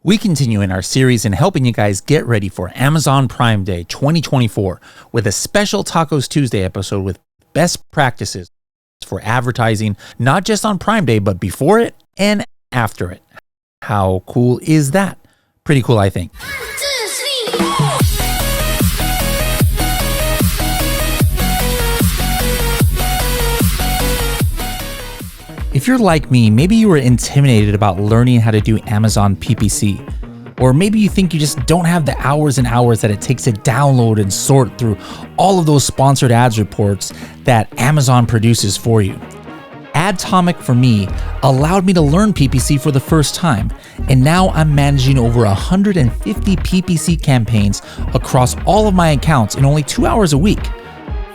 We continue in our series in helping you guys get ready for Amazon Prime Day 2024 with a special Tacos Tuesday episode with best practices for advertising, not just on Prime Day, but before it and after it. How cool is that? Pretty cool, I think. If you're like me, maybe you were intimidated about learning how to do Amazon PPC. Or maybe you think you just don't have the hours and hours that it takes to download and sort through all of those sponsored ads reports that Amazon produces for you. Adtomic for me allowed me to learn PPC for the first time, and now I'm managing over 150 PPC campaigns across all of my accounts in only 2 hours a week.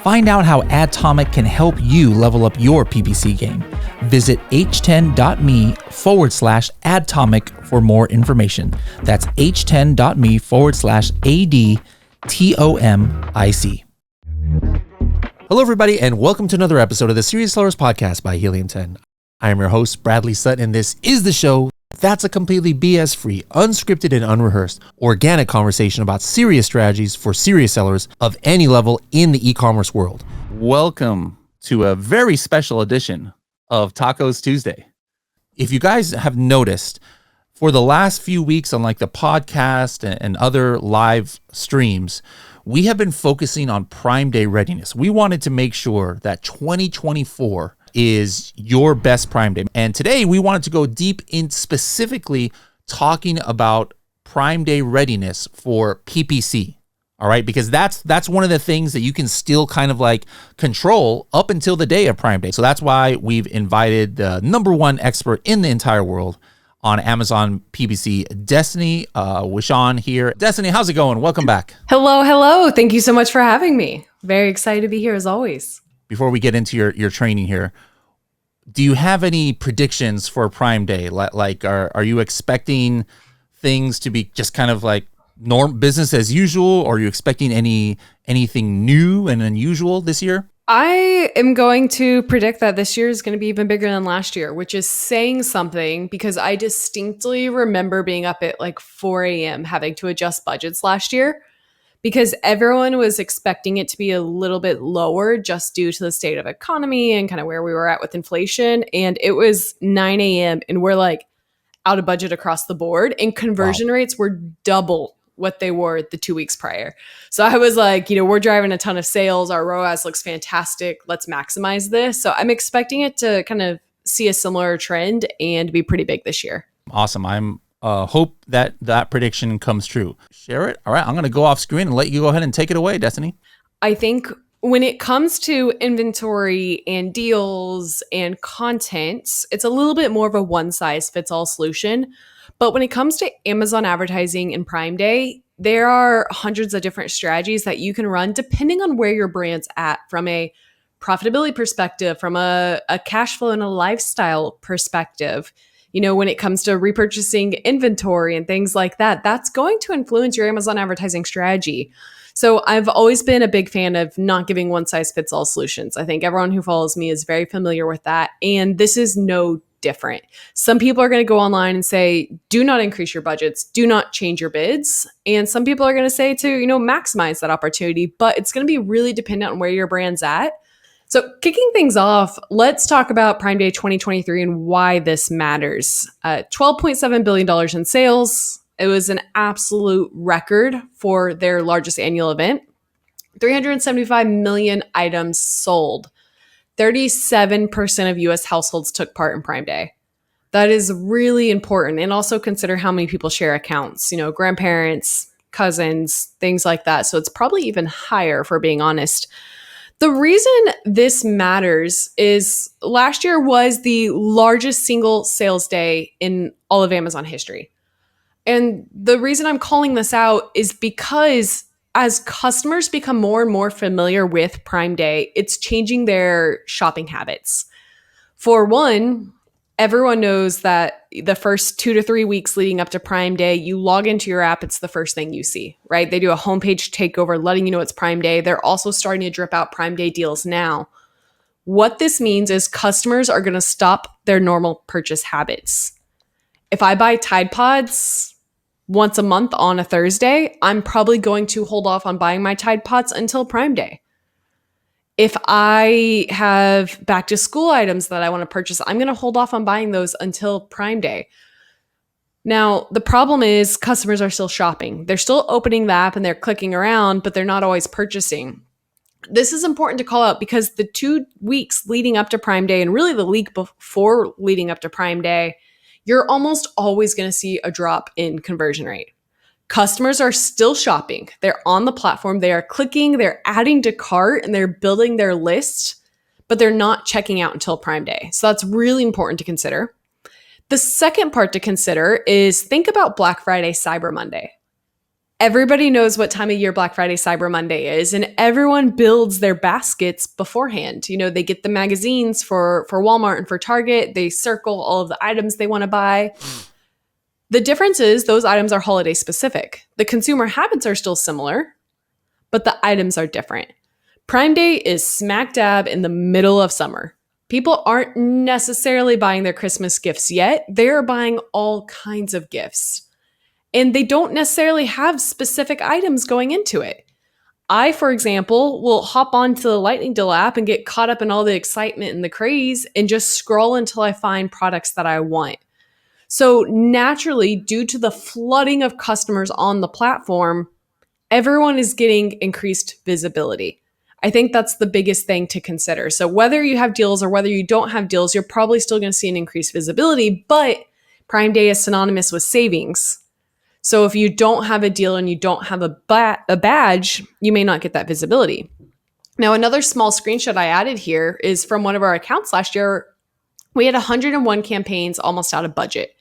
Find out how Adtomic can help you level up your PPC game. Visit h10.me/Adtomic for more information. That's h10.me/ADTOMIC. Hello, everybody, and welcome to another episode of the Serious Sellers Podcast by Helium 10. I am your host, Bradley Sutton, and this is the show that's a completely BS-free, unscripted, and unrehearsed, organic conversation about serious strategies for serious sellers of any level in the e-commerce world. Welcome to a very special edition of Tacos Tuesday. If you guys have noticed, for the last few weeks on like the podcast and other live streams, we have been focusing on Prime Day readiness. We wanted to make sure that 2024 is your best Prime Day. And today we wanted to go deep in specifically talking about Prime Day readiness for PPC. All right, because that's one of the things that you can still kind of like control up until the day of Prime Day. So that's why we've invited the number one expert in the entire world on Amazon PPC, Destaney, Wishon here. Destaney, how's it going? Welcome back. Hello. Thank you so much for having me. Very excited to be here as always. Before we get into your training here, do you have any predictions for Prime Day? Like, are you expecting things to be just kind of like business as usual, or are you expecting anything new and unusual this year? I am going to predict that this year is going to be even bigger than last year, which is saying something because I distinctly remember being up at like 4 a.m. having to adjust budgets last year because everyone was expecting it to be a little bit lower just due to the state of economy and kind of where we were at with inflation. And it was 9 a.m. and we're like out of budget across the board, and conversion rates were double what they were the 2 weeks prior. So I was like, we're driving a ton of sales. Our ROAS looks fantastic. Let's maximize this. So I'm expecting it to kind of see a similar trend and be pretty big this year. Awesome. I'm hope that prediction comes true. Share it. All right. I'm going to go off screen and let you go ahead and take it away, Destaney. I think when it comes to inventory and deals and content, it's a little bit more of a one-size-fits-all solution. But when it comes to Amazon advertising and Prime Day, there are hundreds of different strategies that you can run depending on where your brand's at from a profitability perspective, from a cash flow and a lifestyle perspective. When it comes to repurchasing inventory and things like that, that's going to influence your Amazon advertising strategy. So I've always been a big fan of not giving one-size-fits-all solutions. I think everyone who follows me is very familiar with that. And this is no different. Some people are going to go online and say, do not increase your budgets, do not change your bids. And some people are going to say to, maximize that opportunity, but it's going to be really dependent on where your brand's at. So kicking things off, let's talk about Prime Day 2023 and why this matters. $12.7 billion in sales. It was an absolute record for their largest annual event. 375 million items sold. 37% of US households took part in Prime Day. That is really important. And also consider how many people share accounts, grandparents, cousins, things like that. So it's probably even higher, for being honest. The reason this matters is last year was the largest single sales day in all of Amazon history. And the reason I'm calling this out is because as customers become more and more familiar with Prime Day, it's changing their shopping habits. For one, everyone knows that the first 2 to 3 weeks leading up to Prime Day, you log into your app, it's the first thing you see, right? They do a homepage takeover, letting you know it's Prime Day. They're also starting to drip out Prime Day deals now. What this means is customers are going to stop their normal purchase habits. If I buy Tide Pods, once a month on a Thursday, I'm probably going to hold off on buying my Tide Pods until Prime Day. If I have back to school items that I want to purchase, I'm going to hold off on buying those until Prime Day. Now, the problem is customers are still shopping. They're still opening the app and they're clicking around, but they're not always purchasing. This is important to call out because the 2 weeks leading up to Prime Day and really the week before leading up to Prime Day, you're almost always going to see a drop in conversion rate. Customers are still shopping. They're on the platform. They are clicking, they're adding to cart, and they're building their list, but they're not checking out until Prime Day. So that's really important to consider. The second part to consider is think about Black Friday, Cyber Monday. Everybody knows what time of year Black Friday, Cyber Monday is, and everyone builds their baskets beforehand. You know, they get the magazines for Walmart and for Target. They circle all of the items they want to buy. The difference is those items are holiday specific. The consumer habits are still similar, but the items are different. Prime Day is smack dab in the middle of summer. People aren't necessarily buying their Christmas gifts yet. They're buying all kinds of gifts. And they don't necessarily have specific items going into it. I, for example, will hop onto the Lightning Deal app and get caught up in all the excitement and the craze and just scroll until I find products that I want. So naturally, due to the flooding of customers on the platform, everyone is getting increased visibility. I think that's the biggest thing to consider. So whether you have deals or whether you don't have deals, you're probably still going to see an increased visibility, but Prime Day is synonymous with savings. So if you don't have a deal and you don't have a badge, you may not get that visibility. Now, another small screenshot I added here is from one of our accounts last year. We had 101 campaigns almost out of budget.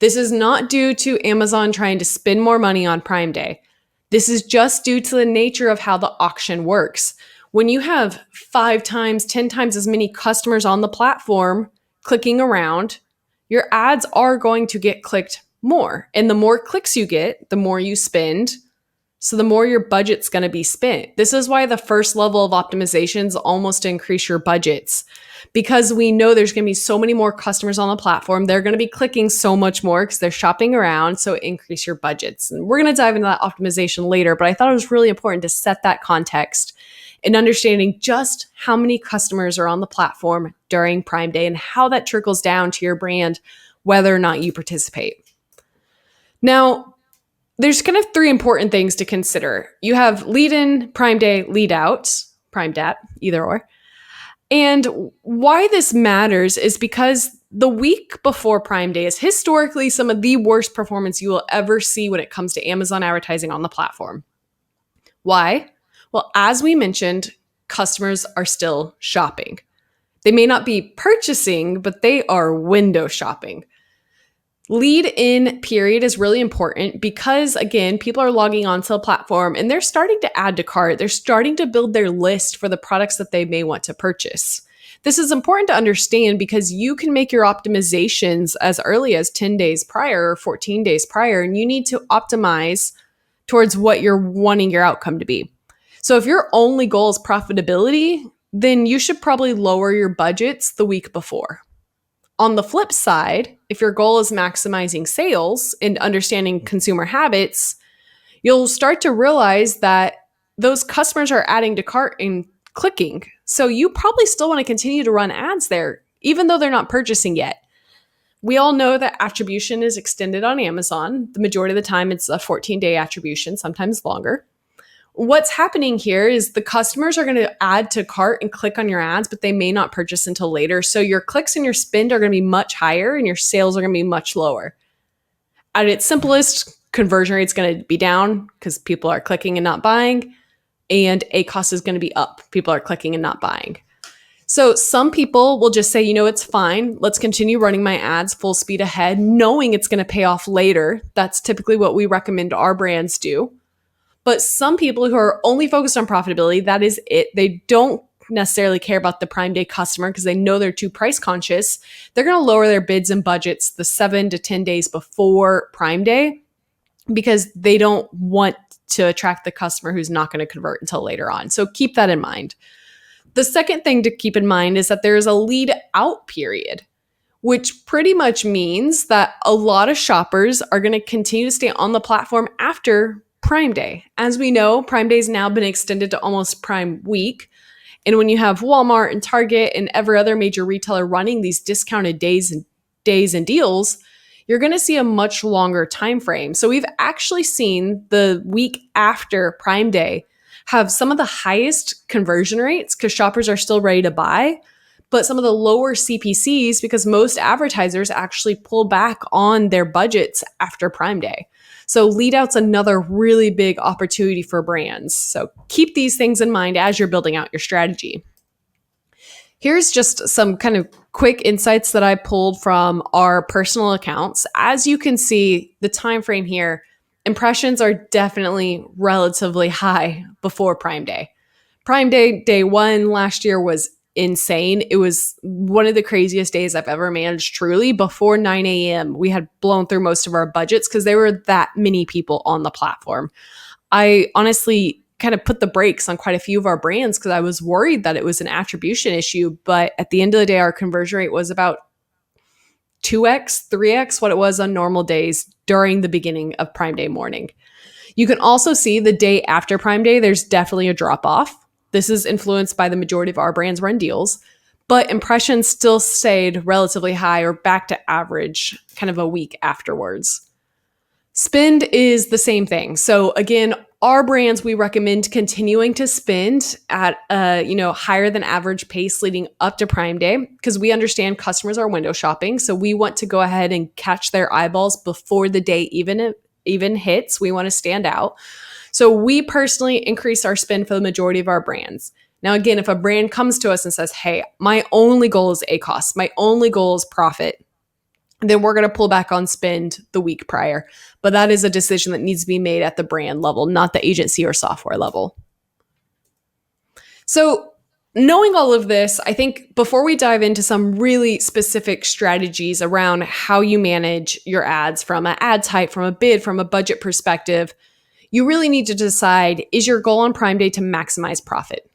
This is not due to Amazon trying to spend more money on Prime Day. This is just due to the nature of how the auction works. When you have 5 times, 10 times as many customers on the platform clicking around, your ads are going to get clicked more. And the more clicks you get, the more you spend. So the more your budget's going to be spent. This is why the first level of optimization is almost to increase your budgets, because we know there's going to be so many more customers on the platform. They're going to be clicking so much more because they're shopping around. So increase your budgets. And we're going to dive into that optimization later, but I thought it was really important to set that context in understanding just how many customers are on the platform during Prime Day and how that trickles down to your brand, whether or not you participate. Now, there's kind of 3 important things to consider. You have lead in, Prime Day, lead out, Prime Dat, either or. And why this matters is because the week before Prime Day is historically some of the worst performance you will ever see when it comes to Amazon advertising on the platform. Why? Well, as we mentioned, customers are still shopping. They may not be purchasing, but they are window shopping. Lead in period is really important because, again, people are logging onto the platform and they're starting to add to cart. They're starting to build their list for the products that they may want to purchase. This is important to understand because you can make your optimizations as early as 10 days prior or 14 days prior, and you need to optimize towards what you're wanting your outcome to be. So if your only goal is profitability, then you should probably lower your budgets the week before. On the flip side, if your goal is maximizing sales and understanding consumer habits, you'll start to realize that those customers are adding to cart and clicking. So you probably still want to continue to run ads there, even though they're not purchasing yet. We all know that attribution is extended on Amazon. The majority of the time, it's a 14-day attribution, sometimes longer. What's happening here is the customers are going to add to cart and click on your ads, but they may not purchase until later. So your clicks and your spend are going to be much higher and your sales are going to be much lower. At its simplest, conversion rate is going to be down because people are clicking and not buying, and ACoS is going to be up. People are clicking and not buying. So some people will just say, you know, it's fine. Let's continue running my ads full speed ahead, knowing it's going to pay off later. That's typically what we recommend our brands do. But some people who are only focused on profitability, that is it. They don't necessarily care about the Prime Day customer because they know they're too price conscious. They're going to lower their bids and budgets the 7 to 10 days before Prime Day because they don't want to attract the customer who's not going to convert until later on. So keep that in mind. The second thing to keep in mind is that there is a lead out period. which pretty much means that a lot of shoppers are going to continue to stay on the platform after Prime Day. As we know, Prime Day has now been extended to almost Prime Week. And when you have Walmart and Target and every other major retailer running these discounted days and deals, you're going to see a much longer time frame. So we've actually seen the week after Prime Day have some of the highest conversion rates because shoppers are still ready to buy, but some of the lower CPCs because most advertisers actually pull back on their budgets after Prime Day. So lead out's another really big opportunity for brands. So keep these things in mind as you're building out your strategy. Here's just some kind of quick insights that I pulled from our personal accounts. As you can see, the time frame here, impressions are definitely relatively high before Prime Day. Prime Day, day one last year was insane. It was one of the craziest days I've ever managed, truly. Before 9 a.m., we had blown through most of our budgets because there were that many people on the platform. I honestly kind of put the brakes on quite a few of our brands because I was worried that it was an attribution issue. But at the end of the day, our conversion rate was about 2x, 3x what it was on normal days during the beginning of Prime Day morning. You can also see the day after Prime Day, there's definitely a drop off. This is influenced by the majority of our brands run deals, but impressions still stayed relatively high or back to average kind of a week afterwards. Spend is the same thing. So again, our brands, we recommend continuing to spend at a higher than average pace leading up to Prime Day because we understand customers are window shopping. So we want to go ahead and catch their eyeballs before the day even hits. We want to stand out. So we personally increase our spend for the majority of our brands. Now, again, if a brand comes to us and says, hey, my only goal is ACoS, my only goal is profit, then we're going to pull back on spend the week prior. But that is a decision that needs to be made at the brand level, not the agency or software level. So knowing all of this, I think before we dive into some really specific strategies around how you manage your ads from an ad type, from a bid, from a budget perspective, you really need to decide, is your goal on Prime Day to maximize profit?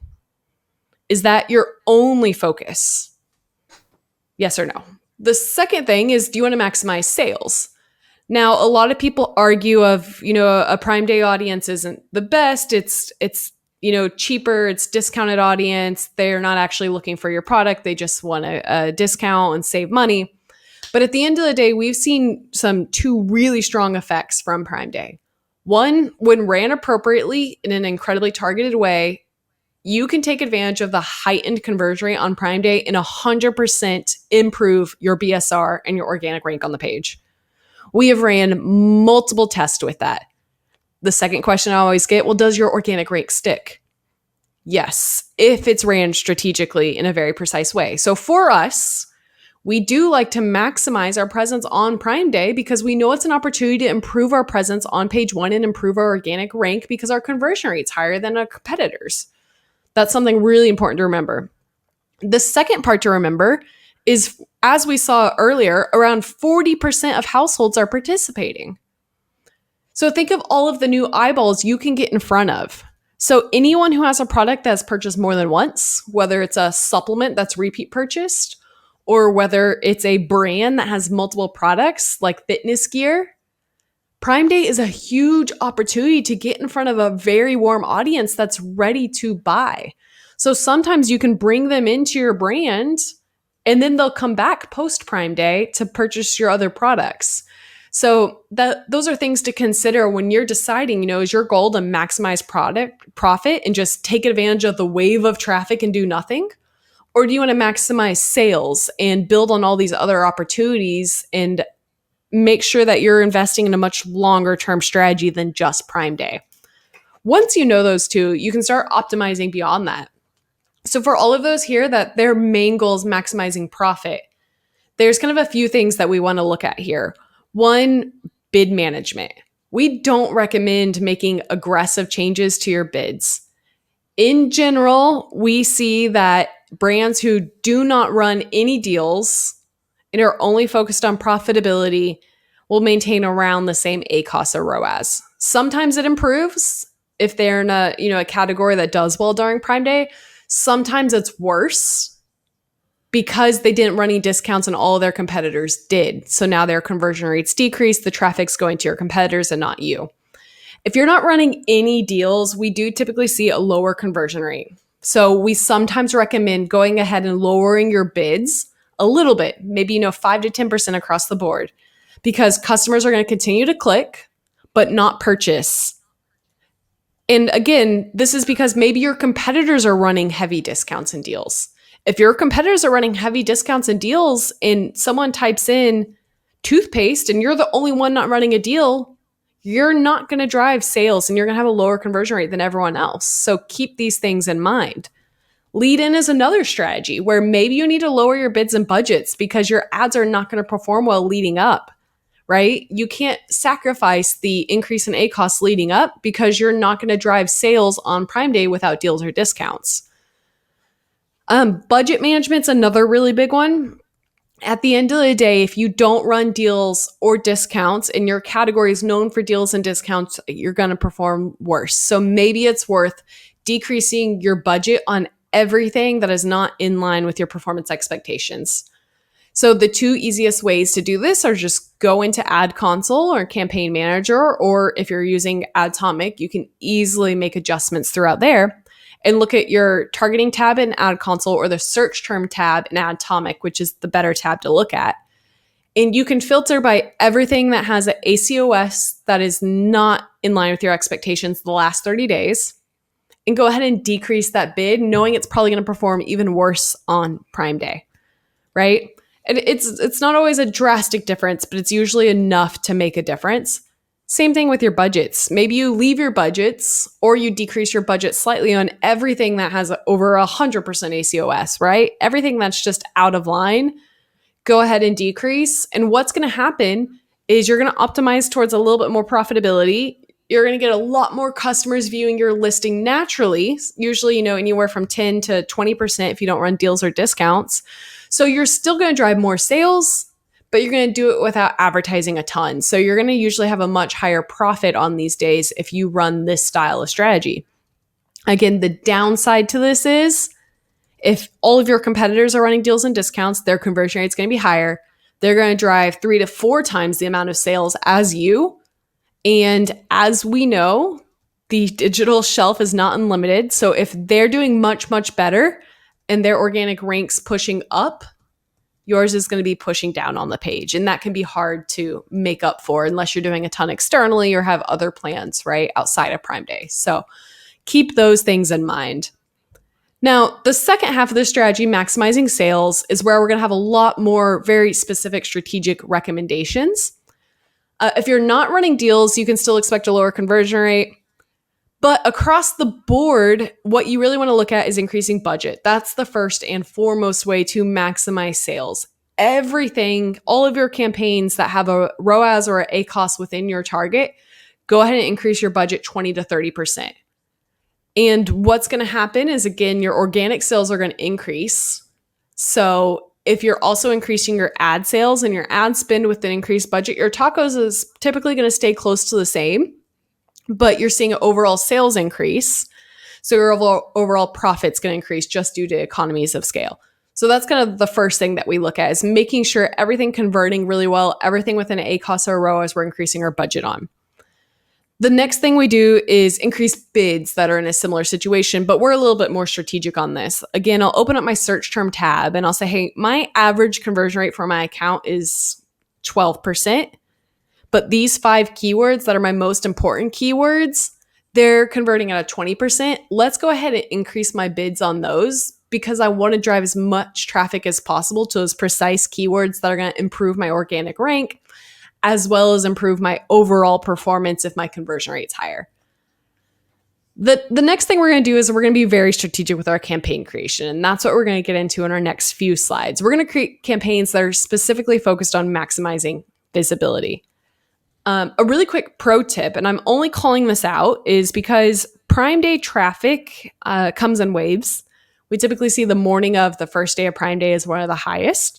Is that your only focus? Yes or no? The second thing is, do you want to maximize sales? Now, a lot of people argue of, a Prime Day audience isn't the best. It's cheaper. It's discounted audience. They're not actually looking for your product. They just want a discount and save money. But at the end of the day, we've seen two really strong effects from Prime Day. One, when ran appropriately in an incredibly targeted way, you can take advantage of the heightened conversion rate on Prime Day and 100% improve your BSR and your organic rank on the page. We have ran multiple tests with that. The second question I always get, well, does your organic rank stick? Yes, if it's ran strategically in a very precise way. So for us, we do like to maximize our presence on Prime Day because we know it's an opportunity to improve our presence on page one and improve our organic rank because our conversion rate's higher than our competitors. That's something really important to remember. The second part to remember is, as we saw earlier, around 40% of households are participating. So think of all of the new eyeballs you can get in front of. So anyone who has a product that's purchased more than once, whether it's a supplement that's repeat purchased, or whether it's a brand that has multiple products like fitness gear, Prime Day is a huge opportunity to get in front of a very warm audience that's ready to buy. So sometimes you can bring them into your brand and then they'll come back post Prime Day to purchase your other products. So those are things to consider when you're deciding, is your goal to maximize profit and just take advantage of the wave of traffic and do nothing? Or do you want to maximize sales and build on all these other opportunities and make sure that you're investing in a much longer term strategy than just Prime Day? Once you know those two, you can start optimizing beyond that. So for all of those here that their main goal is maximizing profit, there's kind of a few things that we want to look at here. One, bid management. We don't recommend making aggressive changes to your bids. In general, we see that brands who do not run any deals and are only focused on profitability will maintain around the same ACoS or ROAS. Sometimes it improves if they're in a category that does well during Prime Day. Sometimes it's worse. because they didn't run any discounts and all of their competitors did. So now their conversion rates decrease, the traffic's going to your competitors and not you. If you're not running any deals, we do typically see a lower conversion rate. So we sometimes recommend going ahead and lowering your bids a little bit, maybe 5 to 10% across the board, because customers are going to continue to click but not purchase. And again, this is because maybe your competitors are running heavy discounts and deals. If your competitors are running heavy discounts and deals and someone types in toothpaste and you're the only one not running a deal, you're not going to drive sales and you're going to have a lower conversion rate than everyone else. So keep these things in mind. Lead in is another strategy where maybe you need to lower your bids and budgets because your ads are not going to perform well leading up, right? You can't sacrifice the increase in ACoS leading up because you're not going to drive sales on Prime Day without deals or discounts. Budget management's another really big one. At the end of the day, if you don't run deals or discounts and your category is known for deals and discounts, you're going to perform worse. So maybe it's worth decreasing your budget on everything that is not in line with your performance expectations. So the two easiest ways to do this are just go into Ad Console or Campaign Manager, or if you're using Atomic, you can easily make adjustments throughout there. And look at your targeting tab in Ad Console or the search term tab in Atomic, which is the better tab to look at. And you can filter by everything that has an ACoS that is not in line with your expectations the last 30 days. And go ahead and decrease that bid, knowing it's probably going to perform even worse on Prime Day, right? And it's not always a drastic difference, but it's usually enough to make a difference. Same thing with your budgets. Maybe you leave your budgets or you decrease your budget slightly on everything that has over 100% ACoS, right? Everything that's just out of line, go ahead and decrease. And what's going to happen is you're going to optimize towards a little bit more profitability. You're going to get a lot more customers viewing your listing naturally, usually, anywhere from 10 to 20% if you don't run deals or discounts. So you're still going to drive more sales, but you're going to do it without advertising a ton. So you're going to usually have a much higher profit on these days if you run this style of strategy. Again, the downside to this is if all of your competitors are running deals and discounts, their conversion rate is going to be higher. They're going to drive 3 to 4 times the amount of sales as you. And as we know, the digital shelf is not unlimited. So if they're doing much, much better and their organic ranks pushing up, yours is going to be pushing down on the page. And that can be hard to make up for unless you're doing a ton externally or have other plans, right, outside of Prime Day. So keep those things in mind. Now, the second half of the strategy, maximizing sales, is where we're going to have a lot more very specific strategic recommendations. If you're not running deals, you can still expect a lower conversion rate. But across the board, what you really want to look at is increasing budget. That's the first and foremost way to maximize sales. Everything, all of your campaigns that have a ROAS or an ACoS within your target, go ahead and increase your budget 20 to 30%. And what's going to happen is, again, your organic sales are going to increase. So if you're also increasing your ad sales and your ad spend with an increased budget, your tacos is typically going to stay close to the same, but you're seeing an overall sales increase. So your overall profit's going to increase just due to economies of scale. So that's kind of the first thing that we look at, is making sure everything converting really well, everything within an ACoS or ROAS we're increasing our budget on. The next thing we do is increase bids that are in a similar situation, but we're a little bit more strategic on this. Again, I'll open up my search term tab and I'll say, hey, my average conversion rate for my account is 12%, but these 5 keywords that are my most important keywords, they're converting at a 20%. Let's go ahead and increase my bids on those because I want to drive as much traffic as possible to those precise keywords that are going to improve my organic rank, as well as improve my overall performance if my conversion rate's higher. The next thing we're going to do is we're going to be very strategic with our campaign creation, and that's what we're going to get into in our next few slides. We're going to create campaigns that are specifically focused on maximizing visibility. A really quick pro tip, and I'm only calling this out, is because Prime Day traffic comes in waves. We typically see the morning of the first day of Prime Day is one of the highest.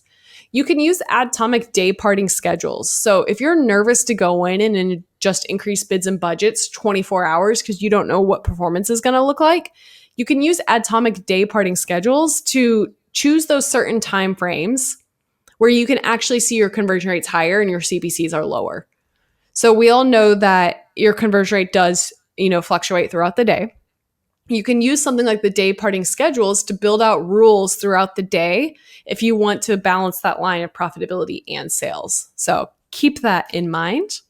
You can use Atomic day parting schedules. So if you're nervous to go in and just increase bids and budgets 24 hours because you don't know what performance is going to look like, you can use Atomic day parting schedules to choose those certain time frames where you can actually see your conversion rates higher and your CPCs are lower. So we all know that your conversion rate does, fluctuate throughout the day. You can use something like the day parting schedules to build out rules throughout the day if you want to balance that line of profitability and sales. So keep that in mind.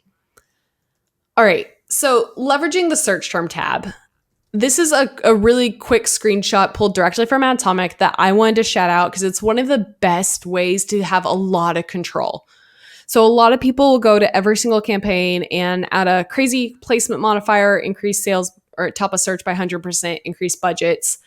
All right, so leveraging the search term tab. This is a really quick screenshot pulled directly from Atomic that I wanted to shout out because it's one of the best ways to have a lot of control. So a lot of people will go to every single campaign and add a crazy placement modifier, increase sales or top of search by 100%, increase budgets.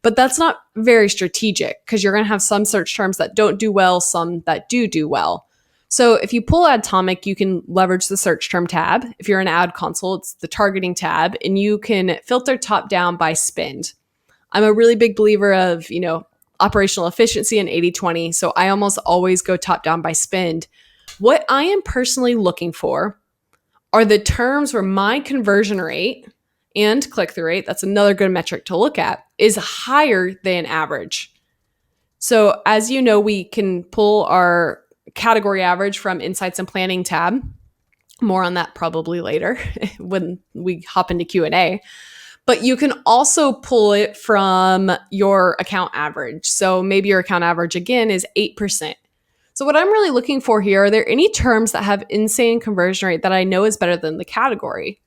But that's not very strategic because you're going to have some search terms that don't do well, some that do well. So if you pull Atomic, you can leverage the search term tab. If you're an ad console, it's the targeting tab, and you can filter top down by spend. I'm a really big believer of, operational efficiency and 80-20. So I almost always go top down by spend. What I am personally looking for are the terms where my conversion rate and click-through rate, that's another good metric to look at, is higher than average. So as you know, we can pull our category average from Insights and Planning tab. More on that probably later when we hop into Q&A. But you can also pull it from your account average. So maybe your account average, again, is 8%. So what I'm really looking for here, are there any terms that have insane conversion rate that I know is better than the category?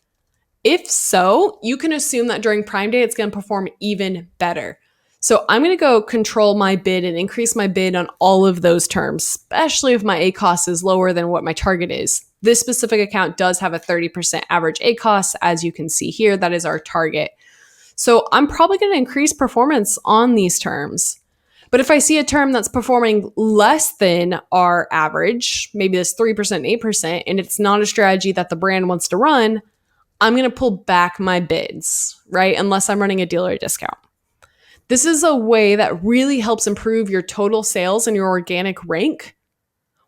If so, you can assume that during Prime Day, it's going to perform even better. So I'm going to go control my bid and increase my bid on all of those terms, especially if my ACoS is lower than what my target is. This specific account does have a 30% average ACoS, as you can see here. That is our target. So I'm probably going to increase performance on these terms. But if I see a term that's performing less than our average, maybe this 3%, 8%, and it's not a strategy that the brand wants to run, I'm going to pull back my bids, right? Unless I'm running a deal or a discount. This is a way that really helps improve your total sales and your organic rank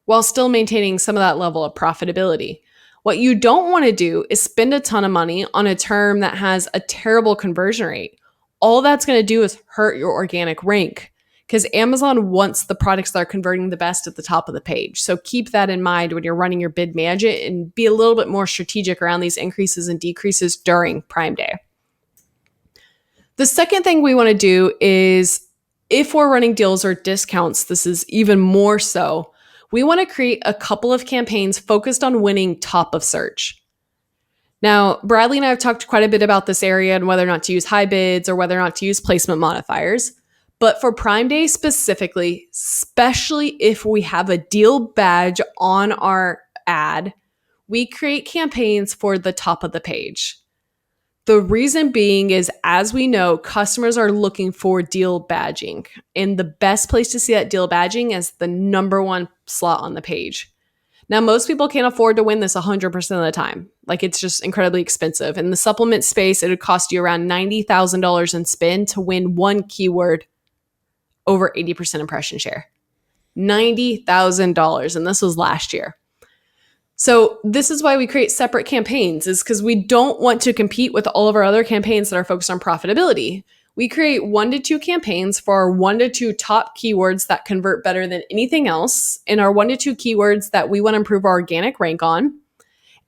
while still maintaining some of that level of profitability. What you don't want to do is spend a ton of money on a term that has a terrible conversion rate. All that's going to do is hurt your organic rank because Amazon wants the products that are converting the best at the top of the page. So keep that in mind when you're running your bid management and be a little bit more strategic around these increases and decreases during Prime Day. The second thing we want to do is, if we're running deals or discounts, this is even more so, we want to create a couple of campaigns focused on winning top of search. Now, Bradley and I have talked quite a bit about this area and whether or not to use high bids or whether or not to use placement modifiers. But for Prime Day specifically, especially if we have a deal badge on our ad, we create campaigns for the top of the page. The reason being is, as we know, customers are looking for deal badging. And the best place to see that deal badging is the number one slot on the page. Now, most people can't afford to win this 100% of the time. Like, it's just incredibly expensive. In the supplement space, it would cost you around $90,000 in spend to win one keyword over 80% impression share. $90,000. And this was last year. So this is why we create separate campaigns, is because we don't want to compete with all of our other campaigns that are focused on profitability. We create 1 to 2 campaigns for our 1 to 2 top keywords that convert better than anything else, and our 1 to 2 keywords that we want to improve our organic rank on.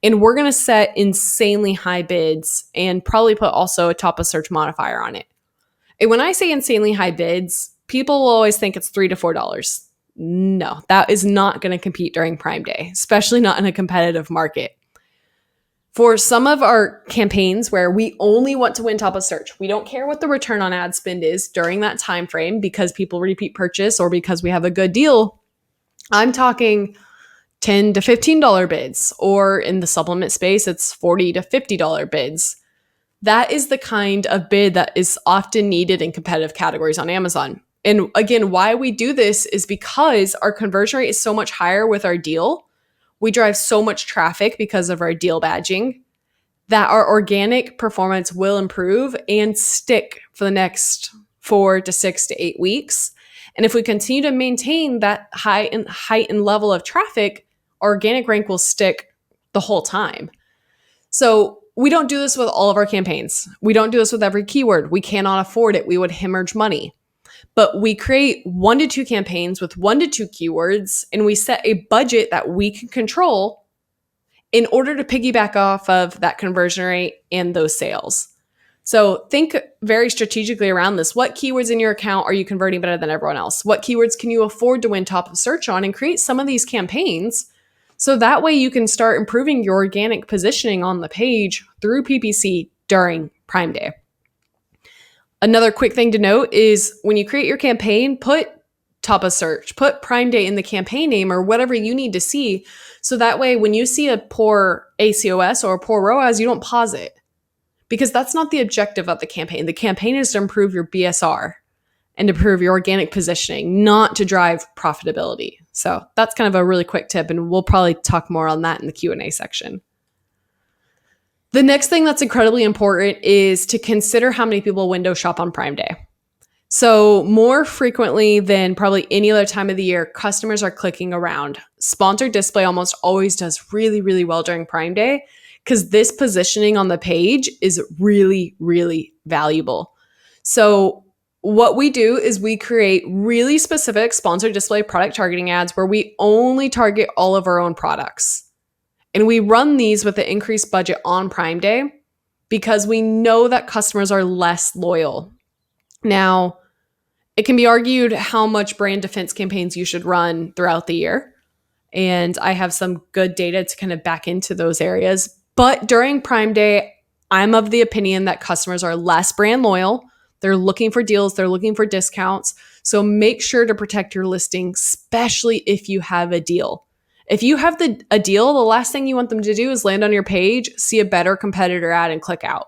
And we're going to set insanely high bids and probably put also a top of search modifier on it. And when I say insanely high bids, people will always think it's $3 to $4. No, that is not going to compete during Prime Day, especially not in a competitive market. For some of our campaigns where we only want to win top of search, we don't care what the return on ad spend is during that time frame because people repeat purchase or because we have a good deal. I'm talking $10 to $15 bids, or in the supplement space, it's $40 to $50 bids. That is the kind of bid that is often needed in competitive categories on Amazon. And again, why we do this is because our conversion rate is so much higher with our deal. We drive so much traffic because of our deal badging that our organic performance will improve and stick for the next 4 to 6 to 8 weeks. And if we continue to maintain that height and level of traffic, our organic rank will stick the whole time. So we don't do this with all of our campaigns. We don't do this with every keyword. We cannot afford it. We would hemorrhage money. but we create 1 to 2 campaigns with 1 to 2 keywords, and we set a budget that we can control in order to piggyback off of that conversion rate and those sales. So think very strategically around this. What keywords in your account are you converting better than everyone else? What keywords can you afford to win top of search on, and create some of these campaigns so that way you can start improving your organic positioning on the page through PPC during Prime Day. Another quick thing to note is when you create your campaign, put top of search, put Prime Day in the campaign name or whatever you need to see. So that way, when you see a poor ACOS or a poor ROAS, you don't pause it, because that's not the objective of the campaign. The campaign is to improve your BSR and improve your organic positioning, not to drive profitability. So that's kind of a really quick tip, and we'll probably talk more on that in the Q&A section. The next thing that's incredibly important is to consider how many people window shop on Prime Day. So more frequently than probably any other time of the year, customers are clicking around. Sponsored display almost always does really, really well during Prime Day because this positioning on the page is really, really valuable. So what we do is we create really specific sponsored display product targeting ads where we only target all of our own products. And we run these with an increased budget on Prime Day because we know that customers are less loyal. Now, it can be argued how much brand defense campaigns you should run throughout the year. And I have some good data to kind of back into those areas. But during Prime Day, I'm of the opinion that customers are less brand loyal. They're looking for deals. They're looking for discounts. So make sure to protect your listing, especially if you have a deal. If you have a deal, the last thing you want them to do is land on your page, see a better competitor ad, and click out.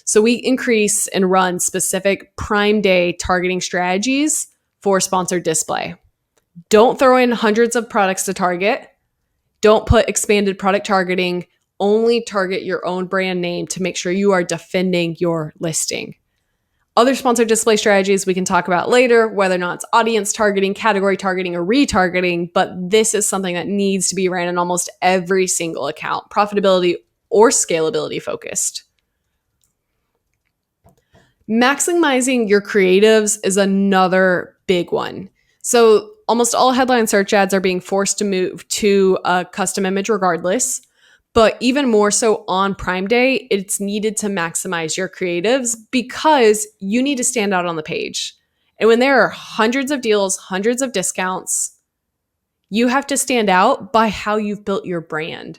So we increase and run specific Prime Day targeting strategies for sponsored display. Don't throw in hundreds of products to target. Don't put expanded product targeting. Only target your own brand name to make sure you are defending your listing. Other sponsored display strategies we can talk about later, whether or not it's audience targeting, category targeting, or retargeting, but this is something that needs to be ran in almost every single account, profitability or scalability focused. Maximizing your creatives is another big one. So almost all headline search ads are being forced to move to a custom image regardless. But even more so on Prime Day, it's needed to maximize your creatives because you need to stand out on the page. And when there are hundreds of deals, hundreds of discounts, you have to stand out by how you've built your brand.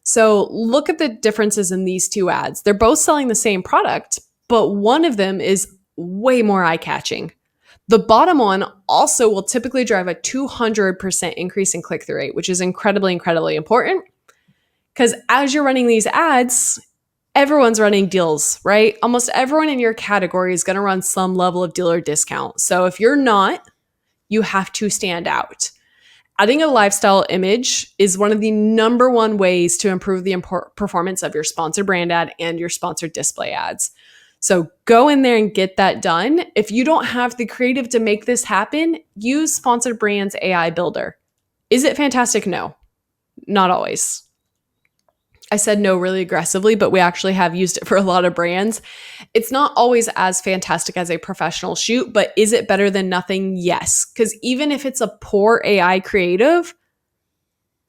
So look at the differences in these two ads. They're both selling the same product, but one of them is way more eye-catching. The bottom one also will typically drive a 200% increase in click-through rate, which is incredibly, incredibly important. Because as you're running these ads, everyone's running deals, right? Almost everyone in your category is going to run some level of deal or discount. So if you're not, you have to stand out. Adding a lifestyle image is one of the number one ways to improve the performance of your sponsored brand ad and your sponsored display ads. So go in there and get that done. If you don't have the creative to make this happen, use Sponsored Brands AI Builder. Is it fantastic? No, not always. I said no really aggressively, but we actually have used it for a lot of brands. It's not always as fantastic as a professional shoot, but is it better than nothing? Yes. Because even if it's a poor AI creative,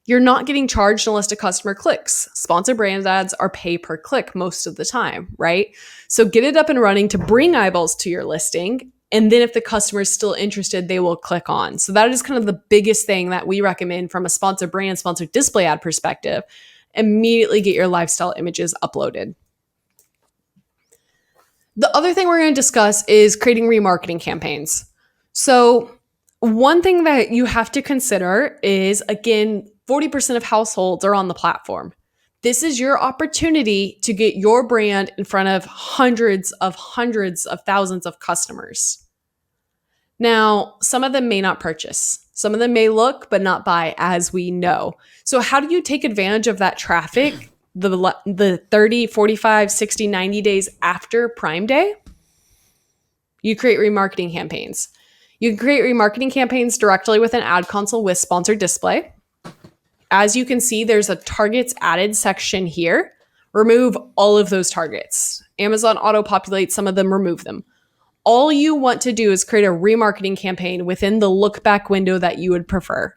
you're not getting charged unless a customer clicks. Sponsored brand ads are pay per click most of the time, right? So get it up and running to bring eyeballs to your listing. And then if the customer is still interested, they will click on. So that is kind of the biggest thing that we recommend from a sponsored brand, sponsored display ad perspective. Immediately get your lifestyle images uploaded. The other thing we're going to discuss is creating remarketing campaigns. So one thing that you have to consider is, again, 40% of households are on the platform. This is your opportunity to get your brand in front of hundreds of thousands of customers. Now, some of them may not purchase. Some of them may look but not buy, as we know. So how do you take advantage of that traffic the 30, 45, 60, 90 days after Prime Day? You create remarketing campaigns. You can create remarketing campaigns directly with an ad console with sponsored display. As you can see, there's a targets added section here. Remove all of those targets. Amazon auto-populates some of them, remove them. all you want to do is create a remarketing campaign within the look back window that you would prefer.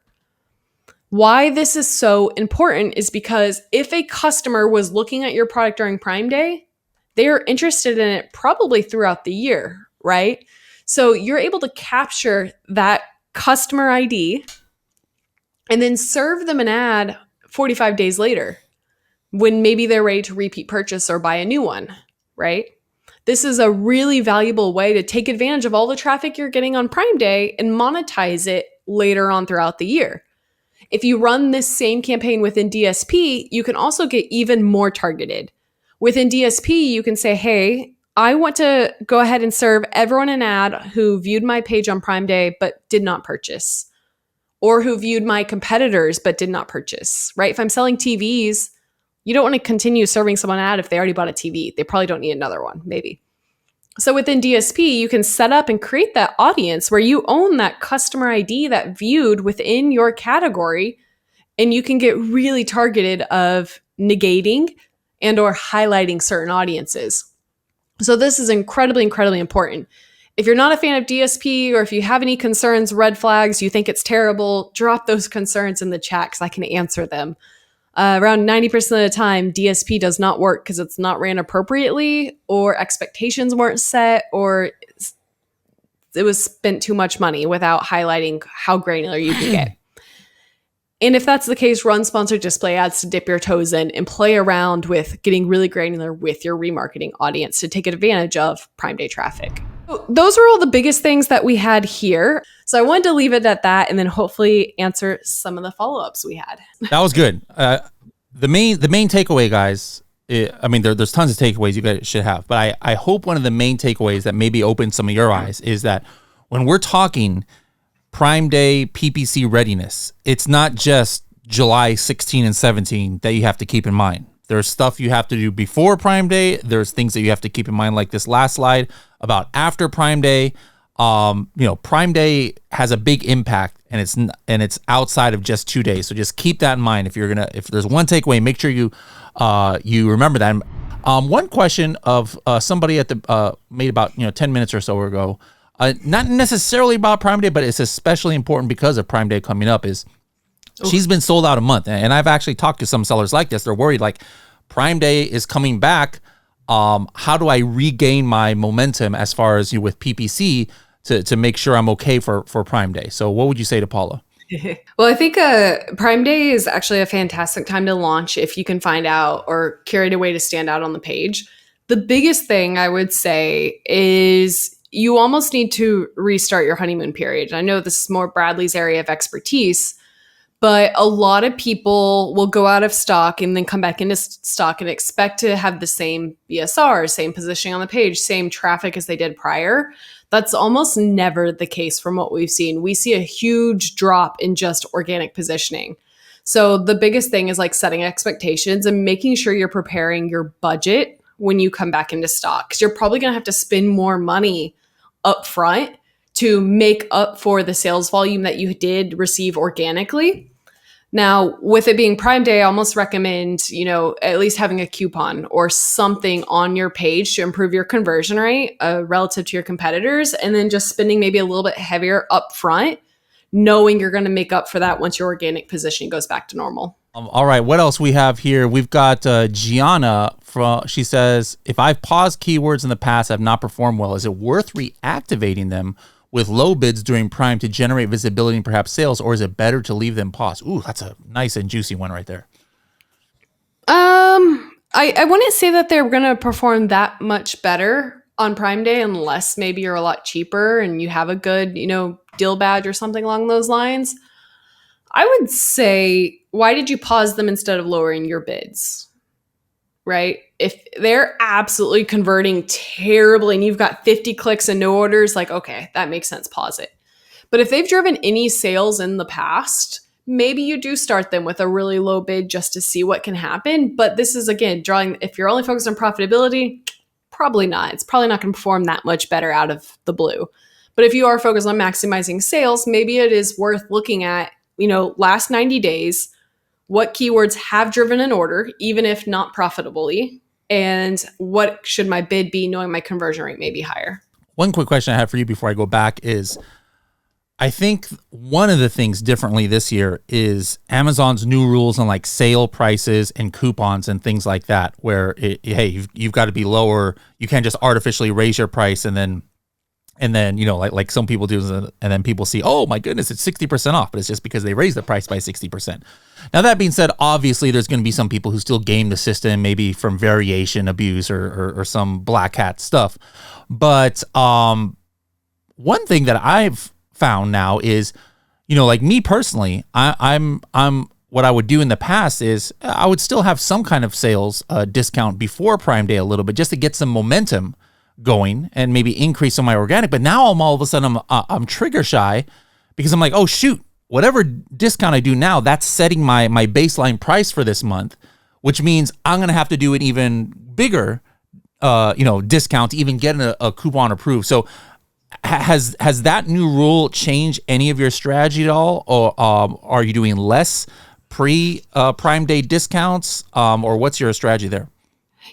Why this is so important is because if a customer was looking at your product during Prime Day, they are interested in it probably throughout the year, right? So you're able to capture that customer ID and then serve them an ad 45 days later when maybe they're ready to repeat purchase or buy a new one, right? This is a really valuable way to take advantage of all the traffic you're getting on Prime Day and monetize it later on throughout the year. If you run this same campaign within DSP, you can also get even more targeted. Within DSP, you can say, hey, I want to go ahead and serve everyone an ad who viewed my page on Prime Day but did not purchase, or who viewed my competitors but did not purchase, right? If I'm selling TVs, you don't want to continue serving someone an ad if they already bought a TV. They probably don't need another one, maybe. So within DSP, you can set up and create that audience where you own that customer ID that viewed within your category, and you can get really targeted of negating and or highlighting certain audiences. So this is incredibly, incredibly important. If you're not a fan of DSP, or if you have any concerns, red flags, you think it's terrible, drop those concerns in the chat because I can answer them. Around 90% of the time, DSP does not work because it's not ran appropriately, or expectations weren't set, or it was spent too much money without highlighting how granular you can get. And if that's the case, run sponsored display ads to dip your toes in and play around with getting really granular with your remarketing audience to take advantage of Prime Day traffic. Those are all the biggest things that we had here. So I wanted to leave it at that and then hopefully answer some of the follow-ups we had. That was good. The main takeaway, guys, there's tons of takeaways you guys should have, but I hope one of the main takeaways that maybe opens some of your eyes is that when we're talking Prime Day PPC readiness, it's not just July 16 and 17 that you have to keep in mind. There's stuff you have to do before Prime Day. There's things that you have to keep in mind, like this last slide about after Prime Day. Prime Day has a big impact, and it's outside of just 2 days. So just keep that in mind. If there's one takeaway, make sure you remember that. One question of somebody at the made about 10 minutes or so ago, not necessarily about Prime Day, but it's especially important because of Prime Day coming up, is she's been sold out a month. And I've actually talked to some sellers like this. They're worried, like, Prime Day is coming back. How do I regain my momentum as far as with PPC to make sure I'm okay for Prime Day? So what would you say to Paula? Well, I think Prime Day is actually a fantastic time to launch if you can find out or curate a way to stand out on the page. The biggest thing I would say is you almost need to restart your honeymoon period. I know this is more Bradley's area of expertise, but a lot of people will go out of stock and then come back into stock and expect to have the same BSR, same positioning on the page, same traffic as they did prior. That's almost never the case from what we've seen. We see a huge drop in just organic positioning. So the biggest thing is like setting expectations and making sure you're preparing your budget when you come back into stock, because you're probably going to have to spend more money up front to make up for the sales volume that you did receive organically. Now, with it being Prime Day, I almost recommend, at least having a coupon or something on your page to improve your conversion rate relative to your competitors, and then just spending maybe a little bit heavier up front, knowing you're going to make up for that once your organic positioning goes back to normal. All right, what else we have here? We've got Gianna. She says, if I've paused keywords in the past that have not performed well, is it worth reactivating them with low bids during Prime to generate visibility and perhaps sales, or is it better to leave them paused? Ooh, that's a nice and juicy one right there. I wouldn't say that they're going to perform that much better on Prime Day unless maybe you're a lot cheaper and you have a good, deal badge or something along those lines. I would say, why did you pause them instead of lowering your bids? Right? If they're absolutely converting terribly and you've got 50 clicks and no orders, like, okay, that makes sense. Pause it. But if they've driven any sales in the past, maybe you do start them with a really low bid just to see what can happen. But this is, again, if you're only focused on profitability, probably not. It's probably not going to perform that much better out of the blue. But if you are focused on maximizing sales, maybe it is worth looking at, last 90 days, what keywords have driven an order, even if not profitably, and what should my bid be knowing my conversion rate may be higher. One quick question I have for you before I go back is, I think one of the things differently this year is Amazon's new rules on like sale prices and coupons and things like that, where hey, you've got to be lower. You can't just artificially raise your price and then like some people do, and then people see, oh my goodness, it's 60% off, but it's just because they raised the price by 60%. Now that being said, obviously there's going to be some people who still game the system, maybe from variation abuse or some black hat stuff. But one thing that I've found now is, like me personally, I'm what I would do in the past is I would still have some kind of sales discount before Prime Day a little bit, just to get some momentum going and maybe increase on my organic. But now I'm all of a sudden I'm trigger shy, because I'm like, oh shoot, whatever discount I do now, that's setting my baseline price for this month, which means I'm gonna have to do an even bigger discount to even get a coupon approved. So has that new rule changed any of your strategy at all, or are you doing less Prime Day discounts, or what's your strategy there?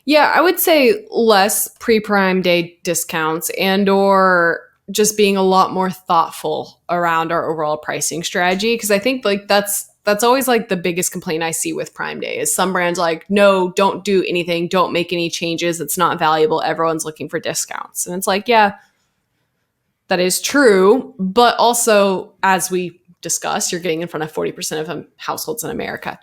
Yeah, I would say less pre-Prime Day discounts, and or just being a lot more thoughtful around our overall pricing strategy. Because I think like that's always like the biggest complaint I see with Prime Day is some brands like, no, don't do anything, don't make any changes. It's not valuable. Everyone's looking for discounts. And it's like, yeah, that is true. But also, as we discussed, you're getting in front of 40% of households in America.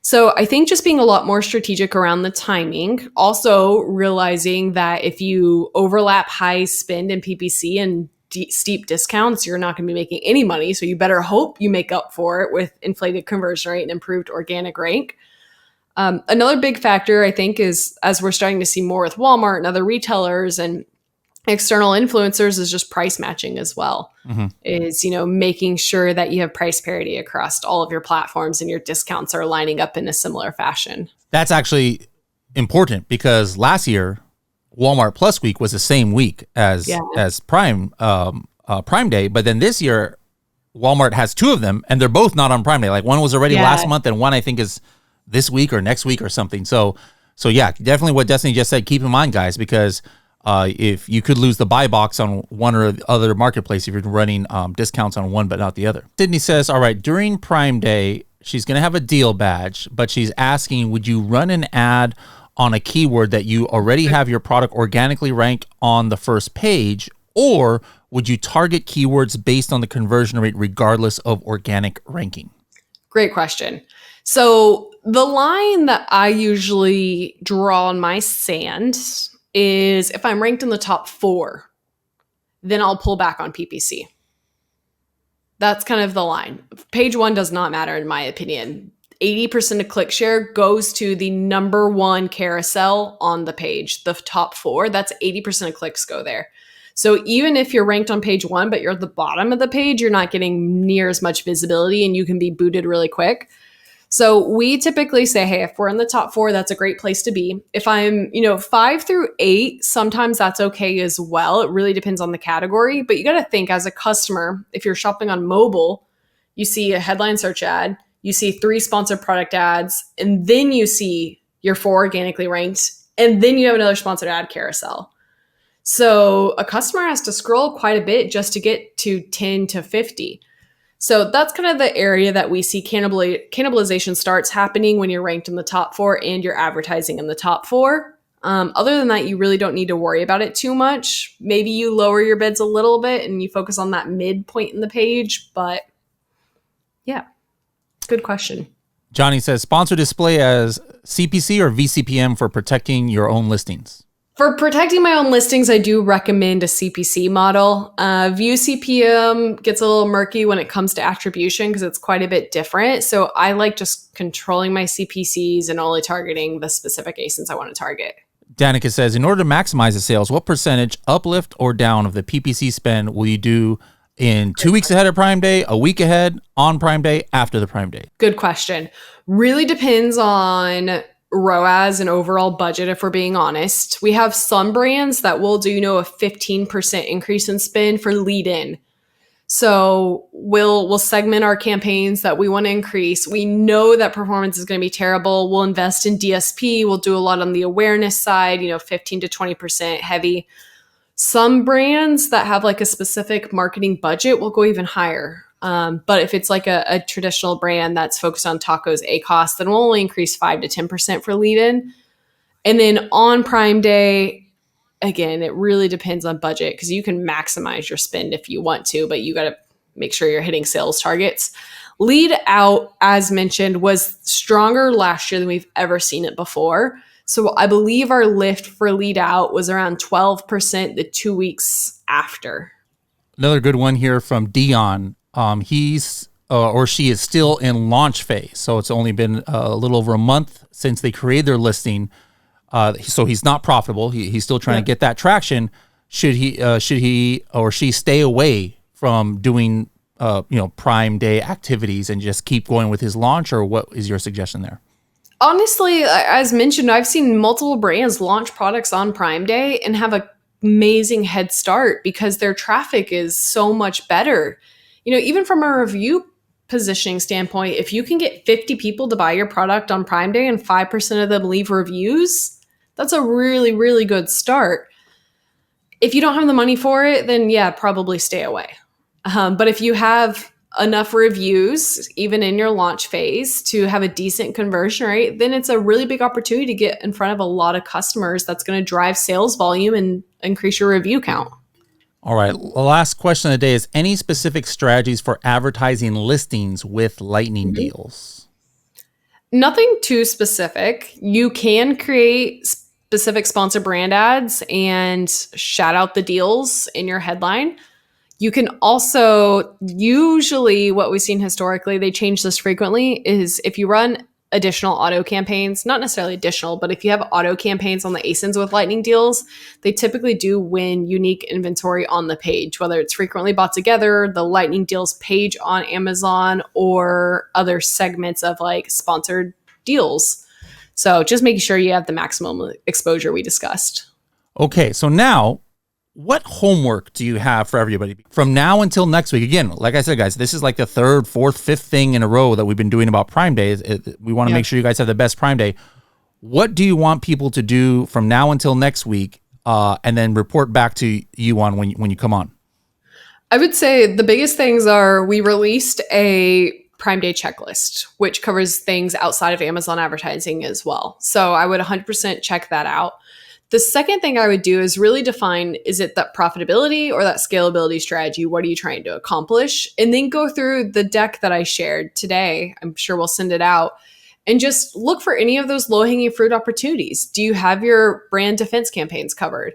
So I think just being a lot more strategic around the timing, also realizing that if you overlap high spend and PPC and steep discounts, you're not going to be making any money. So you better hope you make up for it with inflated conversion rate and improved organic rank. Another big factor, I think, is as we're starting to see more with Walmart and other retailers and external influencers, is just price matching as well. Mm-hmm. Is, making sure that you have price parity across all of your platforms and your discounts are lining up in a similar fashion. That's actually important, because last year Walmart Plus Week was the same week as Prime Day, but then this year Walmart has two of them and they're both not on Prime Day. Like one was already last month and one I think is this week or next week or something. So yeah, definitely what Destaney just said, keep in mind, guys, because if you could lose the buy box on one or the other marketplace if you're running discounts on one but not the other. Sydney says, all right, during Prime Day, she's going to have a deal badge, but she's asking, would you run an ad on a keyword that you already have your product organically ranked on the first page, or would you target keywords based on the conversion rate regardless of organic ranking? Great question. So the line that I usually draw on my sand is if I'm ranked in the top 4, then I'll pull back on PPC. That's kind of the line. Page 1 does not matter, in my opinion. 80% of click share goes to the number 1 carousel on the page, the top 4. That's 80% of clicks go there. So even if you're ranked on page 1, but you're at the bottom of the page, you're not getting near as much visibility and you can be booted really quick. So we typically say, hey, if we're in the top 4, that's a great place to be. If I'm, 5 through 8, sometimes that's okay as well. It really depends on the category. But you got to think, as a customer, if you're shopping on mobile, you see a headline search ad, you see 3 sponsored product ads, and then you see your 4 organically ranked, and then you have another sponsored ad carousel. So a customer has to scroll quite a bit just to get to 10 to 50. So that's kind of the area that we see cannibalization starts happening when you're ranked in the top 4 and you're advertising in the top 4. Other than that, you really don't need to worry about it too much. Maybe you lower your bids a little bit and you focus on that midpoint in the page. But yeah, good question. Johnny says, sponsor display as CPC or VCPM for protecting your own listings. For protecting my own listings, I do recommend a CPC model. View CPM gets a little murky when it comes to attribution because it's quite a bit different. So I like just controlling my CPCs and only targeting the specific ASINs I want to target. Danica says, in order to maximize the sales, what percentage uplift or down of the PPC spend will you do in 2 weeks ahead of Prime Day, a week ahead, on Prime Day, after the Prime Day? Good question. Really depends on ROAS and overall budget, if we're being honest. We have some brands that will do, a 15% increase in spend for lead in. So we'll segment our campaigns that we want to increase. We know that performance is going to be terrible. We'll invest in DSP. We'll do a lot on the awareness side, 15 to 20% heavy. Some brands that have like a specific marketing budget will go even higher. But if it's like a traditional brand that's focused on tacos, ACOS, then we'll only increase 5 to 10% for lead in. And then on Prime Day, again, it really depends on budget because you can maximize your spend if you want to, but you got to make sure you're hitting sales targets. Lead out, as mentioned, was stronger last year than we've ever seen it before. So I believe our lift for lead out was around 12% the 2 weeks after. Another good one here from Dion. He's or she is still in launch phase. So it's only been a little over a month since they created their listing. So he's not profitable. He's still trying to get that traction. Should he or she stay away from doing Prime Day activities and just keep going with his launch, or what is your suggestion there? Honestly, as mentioned, I've seen multiple brands launch products on Prime Day and have an amazing head start because their traffic is so much better. Even from a review positioning standpoint, if you can get 50 people to buy your product on Prime Day and 5% of them leave reviews, that's a really, really good start. If you don't have the money for it, then probably stay away. But if you have enough reviews, even in your launch phase, to have a decent conversion rate, then it's a really big opportunity to get in front of a lot of customers that's going to drive sales volume and increase your review count. All right. The last question of the day is, any specific strategies for advertising listings with lightning deals? Nothing too specific. You can create specific sponsor brand ads and shout out the deals in your headline. You can also, usually what we've seen historically, they change this frequently, is if you run additional auto campaigns, not necessarily additional, but if you have auto campaigns on the ASINs with lightning deals, they typically do win unique inventory on the page, whether it's frequently bought together, the lightning deals page on Amazon, or other segments of like sponsored deals. So just making sure you have the maximum exposure we discussed. Okay, so now, what homework do you have for everybody from now until next week? Again, like I said, guys, this is like the third, fourth, fifth thing in a row that we've been doing about Prime Days. We want to make sure you guys have the best Prime Day. What do you want people to do from now until next week, and then report back to you on when you come on? I would say the biggest things are, we released a Prime Day checklist, which covers things outside of Amazon advertising as well. So I would 100% check that out. The second thing I would do is really define, is it that profitability or that scalability strategy? What are you trying to accomplish? And then go through the deck that I shared today. I'm sure we'll send it out. And just look for any of those low-hanging fruit opportunities. Do you have your brand defense campaigns covered?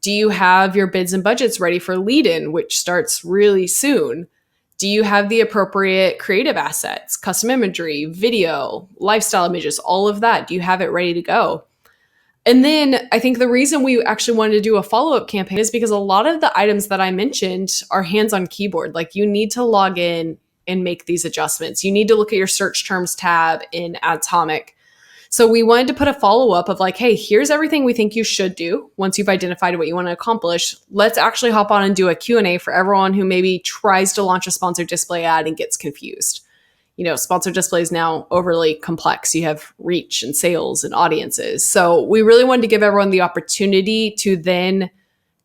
Do you have your bids and budgets ready for lead-in, which starts really soon? Do you have the appropriate creative assets, custom imagery, video, lifestyle images, all of that? Do you have it ready to go? And then I think the reason we actually wanted to do a follow-up campaign is because a lot of the items that I mentioned are hands-on keyboard. Like, you need to log in and make these adjustments. You need to look at your search terms tab in Atomic. So we wanted to put a follow-up of like, hey, here's everything we think you should do once you've identified what you want to accomplish. Let's actually hop on and do a Q&A for everyone who maybe tries to launch a sponsored display ad and gets confused. Sponsored display is now overly complex. You have reach and sales and audiences. So we really wanted to give everyone the opportunity to then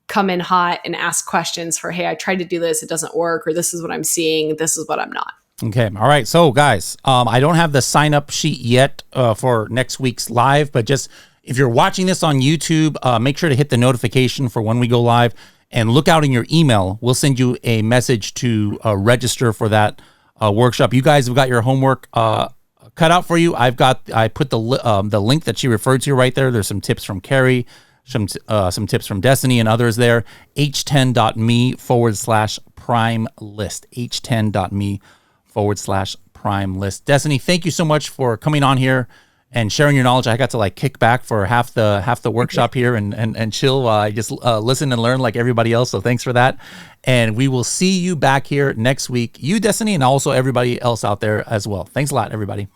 come in hot and ask questions for, hey, I tried to do this, it doesn't work, or this is what I'm seeing, this is what I'm not. Okay. All right. So guys, I don't have the sign up sheet yet for next week's live, but just if you're watching this on YouTube, make sure to hit the notification for when we go live and look out in your email. We'll send you a message to register for that workshop. You guys have got your homework cut out for you. I put the link that she referred to right there. There's some tips from Carrie, some tips from Destaney and others there. h10.me/prime list. h10.me/prime list. Destaney, thank you so much for coming on here and sharing your knowledge. I got to kick back for half the workshop here and chill while I just listen and learn like everybody else. So thanks for that. And we will see you back here next week. You, Destaney, and also everybody else out there as well. Thanks a lot, everybody.